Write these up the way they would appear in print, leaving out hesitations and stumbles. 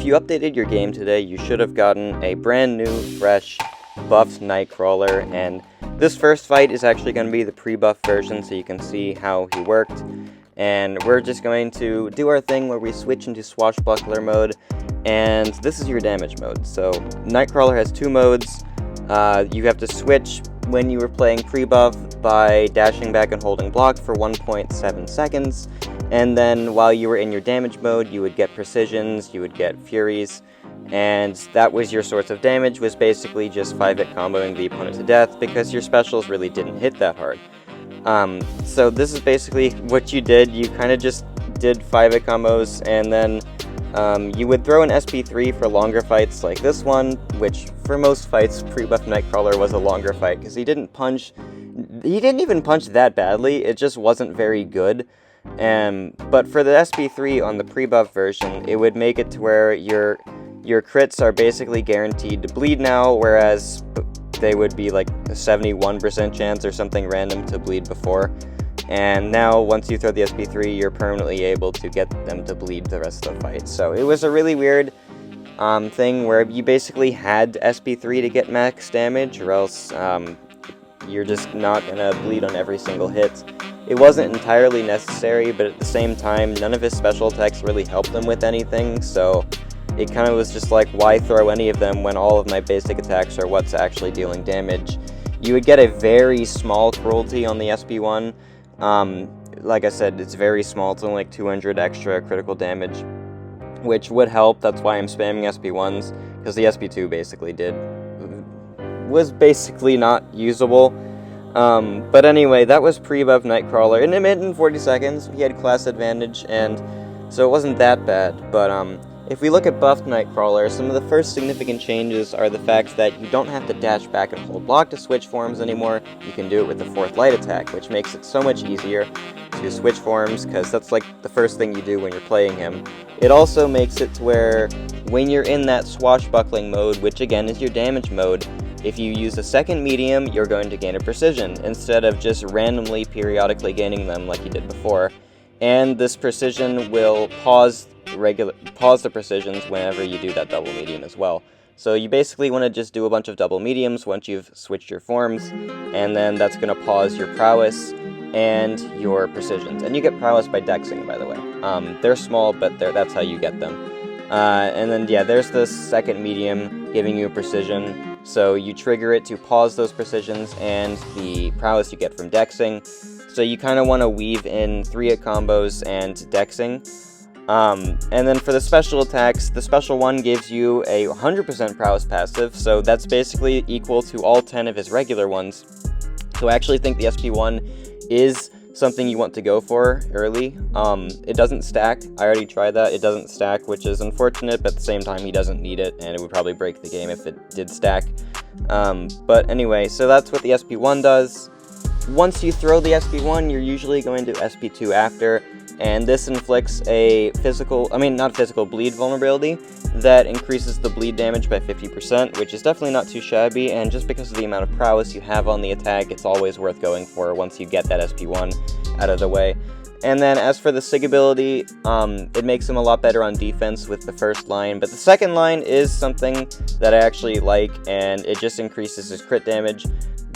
if you updated your game today, you should have gotten a brand new, fresh, buffed Nightcrawler, and this first fight is actually going to be the pre-buff version, so you can see how he worked. And we're just going to do our thing where we switch into Swashbuckler mode, and this is your damage mode. So Nightcrawler has two modes. You have to switch when you were playing pre-buff by dashing back and holding block for 1.7 seconds, and then while you were in your damage mode, you would get precisions, you would get furies, and that was your source of damage, was basically just 5-hit comboing the opponent to death, because your specials really didn't hit that hard. So this is basically what you did. You kind of just did 5-hit combos, and then you would throw an SP3 for longer fights like this one, which for most fights, pre-buff Nightcrawler was a longer fight, because he didn't even punch that badly, it just wasn't very good. But for the SP3 on the pre-buff version, it would make it to where your crits are basically guaranteed to bleed now, whereas they would be like a 71% chance or something random to bleed before. And now, once you throw the SP3, you're permanently able to get them to bleed the rest of the fight. So it was a really weird thing where you basically had SP3 to get max damage, or else you're just not gonna bleed on every single hit. It wasn't entirely necessary, but at the same time, none of his special attacks really helped him with anything, so it kind of was just like, why throw any of them when all of my basic attacks are what's actually dealing damage? You would get a very small cruelty on the SP1. Like I said, it's very small, it's only like 200 extra critical damage, which would help. That's why I'm spamming SP1s, because the SP2 basically was basically not usable. But anyway, that was pre-buff Nightcrawler, and it made it in 40 seconds. He had class advantage, and so it wasn't that bad. But if we look at buffed Nightcrawler, some of the first significant changes are the fact that you don't have to dash back and hold block to switch forms anymore. You can do it with the fourth light attack, which makes it so much easier to switch forms, because that's like the first thing you do when you're playing him. It also makes it to where when you're in that swashbuckling mode, which again is your damage mode, if you use a second medium, you're going to gain a precision, instead of just randomly periodically gaining them like you did before. And this precision will pause the precisions whenever you do that double medium as well. So you basically want to just do a bunch of double mediums once you've switched your forms, and then that's going to pause your prowess and your precisions. And you get prowess by dexing, by the way. They're small, but that's how you get them. And then, yeah, there's this second medium giving you a precision. So you trigger it to pause those precisions and the prowess you get from dexing. So you kind of want to weave in 3-hit combos and dexing. And then for the special attacks, the special one gives you a 100% prowess passive, so that's basically equal to all 10 of his regular ones. So I actually think the SP1 is something you want to go for early. It doesn't stack. I already tried that. It doesn't stack, which is unfortunate, but at the same time, he doesn't need it, and it would probably break the game if it did stack. But anyway, so that's what the SP1 does. Once you throw the SP1, you're usually going to SP2 after, and this inflicts a bleed vulnerability that increases the bleed damage by 50%, which is definitely not too shabby, and just because of the amount of prowess you have on the attack, it's always worth going for once you get that SP1 out of the way. And then as for the SIG ability, it makes him a lot better on defense with the first line, but the second line is something that I actually like, and it just increases his crit damage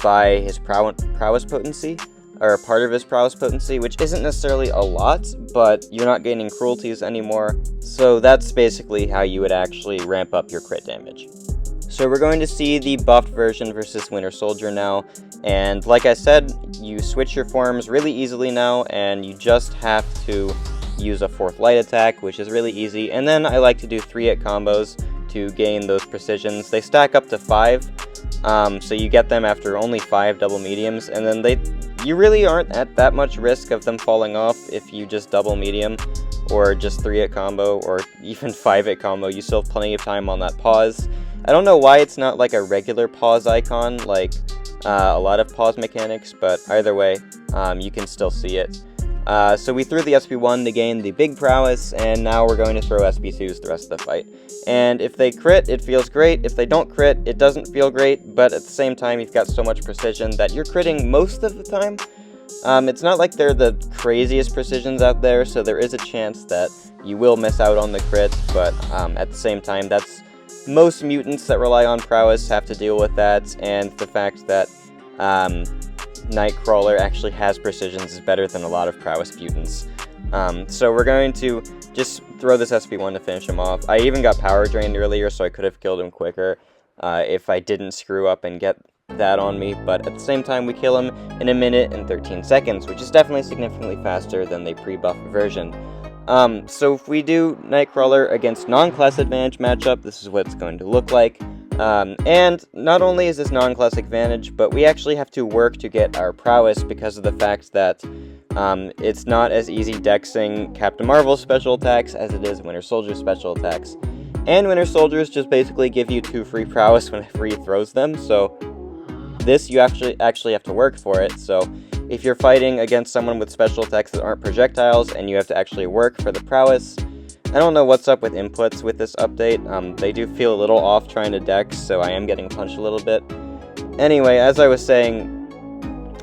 by his prowess potency, or part of his prowess potency, which isn't necessarily a lot, but you're not gaining cruelties anymore, so that's basically how you would actually ramp up your crit damage. So we're going to see the buffed version versus Winter Soldier now, and like I said, you switch your forms really easily now, and you just have to use a fourth light attack, which is really easy, and then I like to do 3-hit combos to gain those precisions. They stack up to 5, so you get them after only 5 double mediums, and then you really aren't at that much risk of them falling off if you just double medium, or just 3-hit combo, or even 5-hit combo. You still have plenty of time on that pause. I don't know why it's not like a regular pause icon, like a lot of pause mechanics, but either way, you can still see it. So we threw the SP1 to gain the big prowess, and now we're going to throw SP2s the rest of the fight. And if they crit, it feels great. If they don't crit, it doesn't feel great, but at the same time, you've got so much precision that you're critting most of the time. It's not like they're the craziest precisions out there, so there is a chance that you will miss out on the crit, but at the same time, that's most mutants that rely on prowess have to deal with that, and the fact that Nightcrawler actually has precisions is better than a lot of prowess mutants. So we're going to just throw this SP1 to finish him off. I even got power drained earlier, so I could have killed him quicker if I didn't screw up and get that on me, but at the same time we kill him in 1 minute and 13 seconds, which is definitely significantly faster than the pre-buff version. So if we do Nightcrawler against non-class advantage matchup, this is what it's going to look like. And not only is this non-class advantage, but we actually have to work to get our prowess because of the fact that it's not as easy dexing Captain Marvel's special attacks as it is Winter Soldier's special attacks. And Winter Soldiers just basically give you 2 free prowess whenever he throws them, so this you actually have to work for it. So if you're fighting against someone with special attacks that aren't projectiles and you have to actually work for the prowess, I don't know what's up with inputs with this update. They do feel a little off trying to dex, so I am getting punched a little bit. Anyway, as I was saying,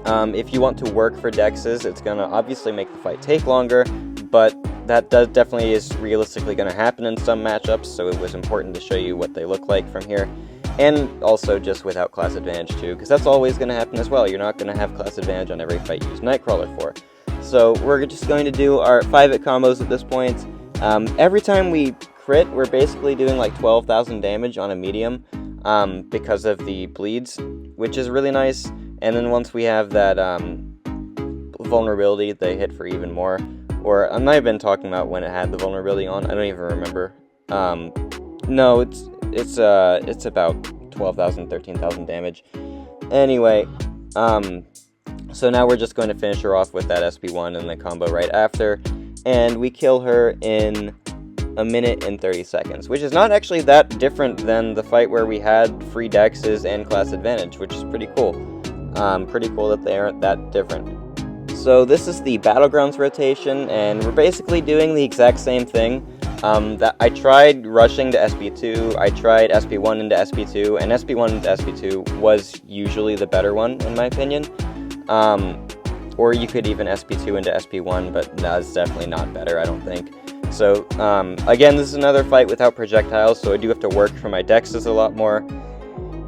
if you want to work for dexes, it's going to obviously make the fight take longer, but that definitely is realistically going to happen in some matchups, so it was important to show you what they look like from here. And also just without class advantage too, because that's always going to happen as well. You're not going to have class advantage on every fight you use Nightcrawler for. So we're just going to do our 5-hit combos at this point. Every time we crit, we're basically doing like 12,000 damage on a medium because of the bleeds, which is really nice. And then once we have that vulnerability, they hit for even more. Or I might have been talking about when it had the vulnerability on. I don't even remember. No, it's about 12,000, 13,000 damage. Anyway, so now we're just going to finish her off with that SP1 and the combo right after, and we kill her in 1 minute and 30 seconds, which is not actually that different than the fight where we had free dexes and class advantage, which is pretty cool. Pretty cool that they aren't that different. So this is the Battlegrounds rotation, and we're basically doing the exact same thing. That I tried rushing to SP2, I tried SP1 into SP2, and SP1 into SP2 was usually the better one, in my opinion. Or you could even SP2 into SP1, but that's definitely not better, I don't think. So, again, this is another fight without projectiles, so I do have to work for my dexes a lot more.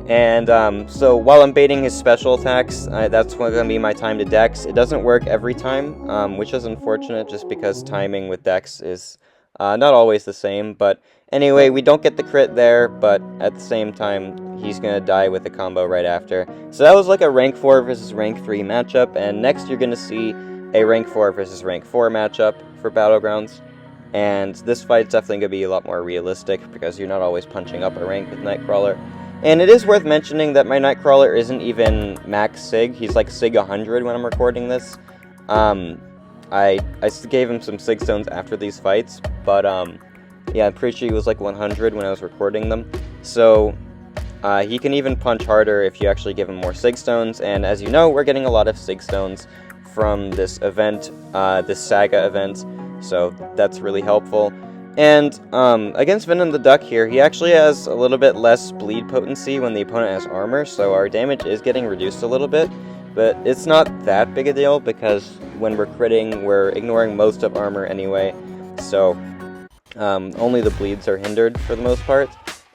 And, so while I'm baiting his special attacks, that's going to be my time to dex. It doesn't work every time, which is unfortunate, just because timing with dex is not always the same, but anyway, we don't get the crit there, but at the same time, he's gonna die with a combo right after. So that was like a rank 4 versus rank 3 matchup, and next you're gonna see a rank 4 versus rank 4 matchup for Battlegrounds. And this fight's definitely gonna be a lot more realistic, because you're not always punching up a rank with Nightcrawler. And it is worth mentioning that my Nightcrawler isn't even max Sig, he's like Sig 100 when I'm recording this. I gave him some Sig Stones after these fights, but yeah, I'm pretty sure he was like 100 when I was recording them. So he can even punch harder if you actually give him more Sig Stones, and as you know, we're getting a lot of Sig Stones from this event, this Saga event, so that's really helpful. And against Venom the Duck here, he actually has a little bit less bleed potency when the opponent has armor, so our damage is getting reduced a little bit. But it's not that big a deal, because when we're critting, we're ignoring most of armor anyway, so only the bleeds are hindered for the most part.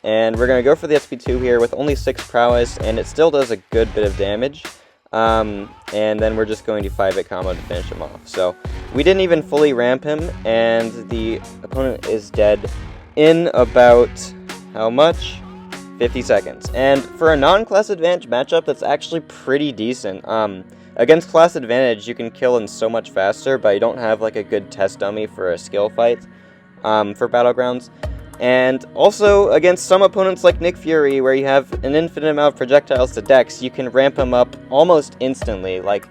And we're going to go for the SP2 here with only 6 prowess, and it still does a good bit of damage. And then we're just going to 5-hit combo to finish him off. So we didn't even fully ramp him, and the opponent is dead in about, how much? 50 seconds. And for a non-class advantage matchup, that's actually pretty decent. Against class advantage, you can kill him so much faster, but you don't have like a good test dummy for a skill fight for Battlegrounds. And also, against some opponents like Nick Fury, where you have an infinite amount of projectiles to dex, you can ramp him up almost instantly. Like,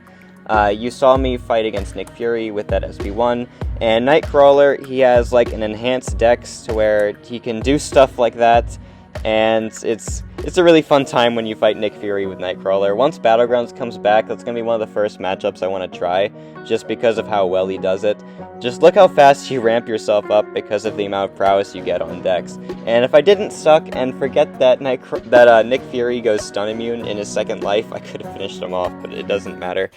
you saw me fight against Nick Fury with that SP1, and Nightcrawler, he has like an enhanced dex to where he can do stuff like that. And it's a really fun time when you fight Nick Fury with Nightcrawler. Once Battlegrounds comes back, that's going to be one of the first matchups I want to try, just because of how well he does it. Just look how fast you ramp yourself up because of the amount of prowess you get on dex. And if I didn't suck and forget that Nick Fury goes stun immune in his second life, I could have finished him off, but it doesn't matter.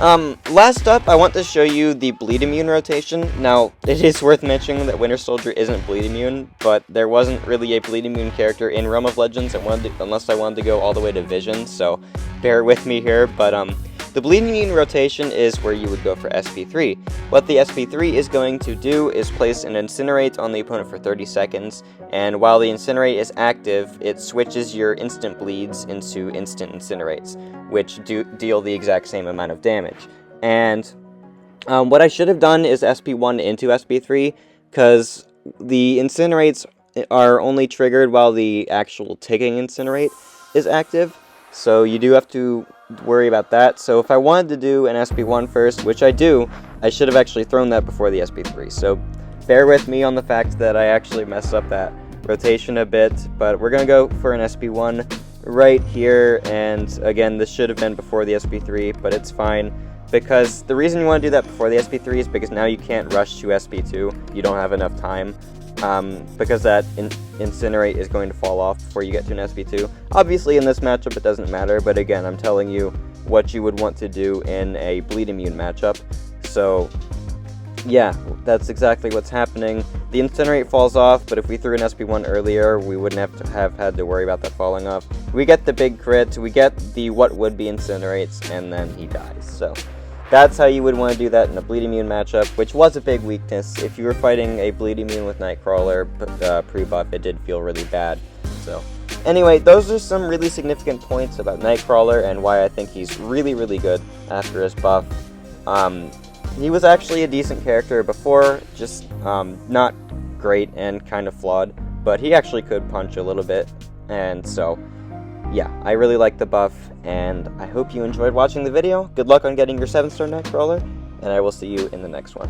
Last up, I want to show you the bleed immune rotation. Now, it is worth mentioning that Winter Soldier isn't bleed immune, but there wasn't really a bleed immune character in Realm of Legends unless I wanted to go all the way to Vision, so bear with me here, but the bleed immune rotation is where you would go for SP3. What the SP3 is going to do is place an Incinerate on the opponent for 30 seconds, and while the Incinerate is active, it switches your instant bleeds into instant Incinerates, which deal the exact same amount of damage. And what I should have done is SP1 into SP3, because the Incinerates are only triggered while the actual ticking Incinerate is active, so you do have to worry about that. So if I wanted to do an SP1 first, which I do, I should have actually thrown that before the SP3. So bear with me on the fact that I actually messed up that rotation a bit, but we're going to go for an SP1 right here, and again, this should have been before the SP3, but it's fine, because the reason you want to do that before the SP3 is because now you can't rush to SP2, you don't have enough time, because that Incinerate is going to fall off before you get to an SP2. Obviously in this matchup it doesn't matter, but again, I'm telling you what you would want to do in a bleed immune matchup. So yeah, that's exactly what's happening. The Incinerate falls off, but if we threw an SP1 earlier, we wouldn't have had to worry about that falling off. We get the big crit, we get the what would be Incinerates, and then he dies. So that's how you would want to do that in a bleed immune matchup, which was a big weakness. If you were fighting a bleed immune with Nightcrawler pre-buff, it did feel really bad. So anyway, those are some really significant points about Nightcrawler and why I think he's really, really good after his buff. He was actually a decent character before, just not great and kind of flawed, but he actually could punch a little bit, and so yeah, I really like the buff, and I hope you enjoyed watching the video. Good luck on getting your 7-star Nightcrawler, and I will see you in the next one.